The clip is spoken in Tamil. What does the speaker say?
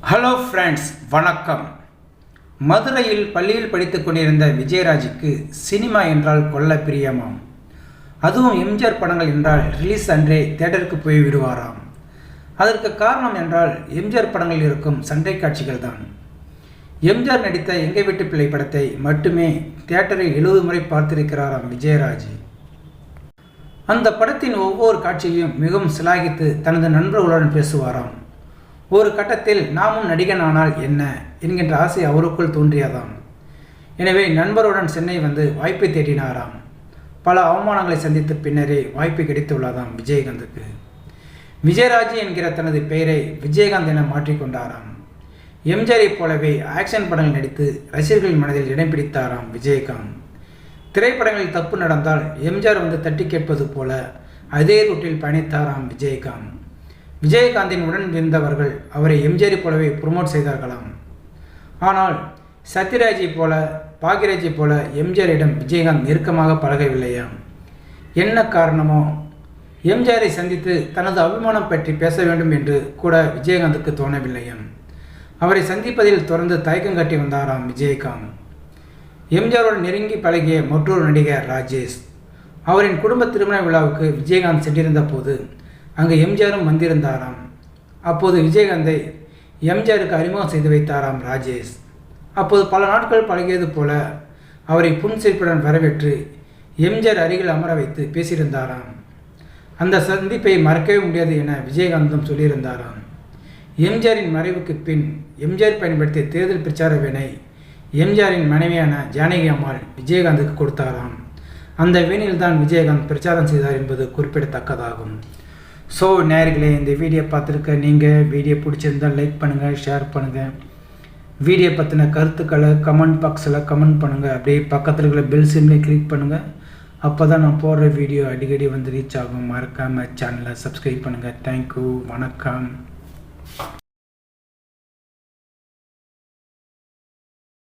ஹலோ ஃப்ரெண்ட்ஸ், வணக்கம். மதுரையில் பள்ளியில் படித்துக் கொண்டிருந்த விஜயராஜுக்கு சினிமா என்றால் கொல்ல பிரியமாம். அதுவும் எம்ஜிஆர் படங்கள் என்றால் ரிலீஸ் அன்றே தியேட்டருக்கு போய் விடுவாராம். அதற்கு காரணம் என்றால் எம்ஜிஆர் படங்களில் இருக்கும் சண்டை காட்சிகள் தான். எம்ஜிஆர் நடித்த எங்கள் வீட்டு பிள்ளை படத்தை மட்டுமே தியேட்டரில் 70 முறை பார்த்திருக்கிறாராம் விஜயராஜ். அந்த படத்தின் ஒவ்வொரு காட்சியையும் மிகவும் சிலாகித்து தனது நண்பர்களுடன் பேசுவாராம். ஒரு கட்டத்தில் நாமும் நடிகன் ஆனால் என்ன என்கின்ற ஆசை அவருக்குள் தோன்றியதாம். எனவே நண்பருடன் சென்னை வந்து வாய்ப்பை தேடினாராம். பல அவமானங்களை சந்தித்த பின்னரே வாய்ப்பு கிடைத்துள்ளதாம் விஜயகாந்துக்கு. விஜயராஜ் என்கிற தனது பெயரை விஜயகாந்த் என மாற்றிக்கொண்டாராம். எம்ஜிஆரை போலவே ஆக்ஷன் படங்கள் நடித்து ரசிகர்கள் மனதில் இடம் பிடித்தாராம் விஜயகாந்த். திரைப்படங்களில் தப்பு நடந்தால் எம்ஜிஆர் வந்து தட்டி கேட்பது போல அதே ரூட்டில் பயணித்தாராம் விஜயகாந்த். விஜயகாந்தின் உடன் இருந்தவர்கள் அவரை எம்ஜிஆரை போலவே ப்ரொமோட் செய்தார்களாம். ஆனால் சத்யராஜை போல பாக்யராஜை போல எம்ஜிஆரிடம் விஜயகாந்த் நெருக்கமாக பழகவில்லையாம். என்ன காரணமோ எம்ஜிஆரை சந்தித்து தனது அபிமானம் பற்றி பேச வேண்டும் என்று கூட விஜயகாந்துக்கு தோணவில்லையாம். அவரை சந்திப்பதில் தொடர்ந்து தயக்கம் காட்டி வந்தாராம் விஜயகாந்த். எம்ஜிஆரோடு நெருங்கி பழகிய மற்றொரு நடிகர் ராஜேஷ். அவரின் குடும்ப திருமண விழாவுக்கு விஜயகாந்த் சென்றிருந்த போது அங்கு எம்ஜிஆரும் வந்திருந்தாராம். அப்போது விஜயகாந்தை எம்ஜிஆருக்கு அறிமுகம் செய்து வைத்தாராம் ராஜேஷ். அப்போது பல நாட்கள் பழகியது போல அவரை புன்சிரிப்புடன் வரவேற்று எம்ஜிஆர் அருகில் அமர வைத்து பேசியிருந்தாராம். அந்த சந்திப்பை மறக்கவே முடியாது என விஜயகாந்தும் சொல்லியிருந்தாராம். எம்ஜிஆரின் மறைவுக்கு பின் எம்ஜிஆர் பயன்படுத்திய தேர்தல் பிரச்சார வீணை எம்ஜிஆரின் மனைவியான ஜானகி அம்மாள் விஜயகாந்துக்கு கொடுத்தாராம். அந்த வீணையில்தான் விஜயகாந்த் பிரச்சாரம் செய்தார் என்பது குறிப்பிடத்தக்கதாகும். ஸோ நேயர்களே, இந்த வீடியோ பார்த்துருக்க நீங்கள் வீடியோ பிடிச்சிருந்தால் லைக் பண்ணுங்கள், ஷேர் பண்ணுங்கள். வீடியோ பற்றின கருத்துக்களை கமெண்ட் பாக்ஸில் கமெண்ட் பண்ணுங்கள். அப்படியே பக்கத்தில் இருக்கிற பெல் சிம்லேயே கிளிக் பண்ணுங்கள். அப்போ தான் நான் போடுற வீடியோ அடிக்கடி வந்து ரீச் ஆகும். மறக்காமல் சேனலை சப்ஸ்கிரைப் பண்ணுங்கள். தேங்க்யூ, வணக்கம்.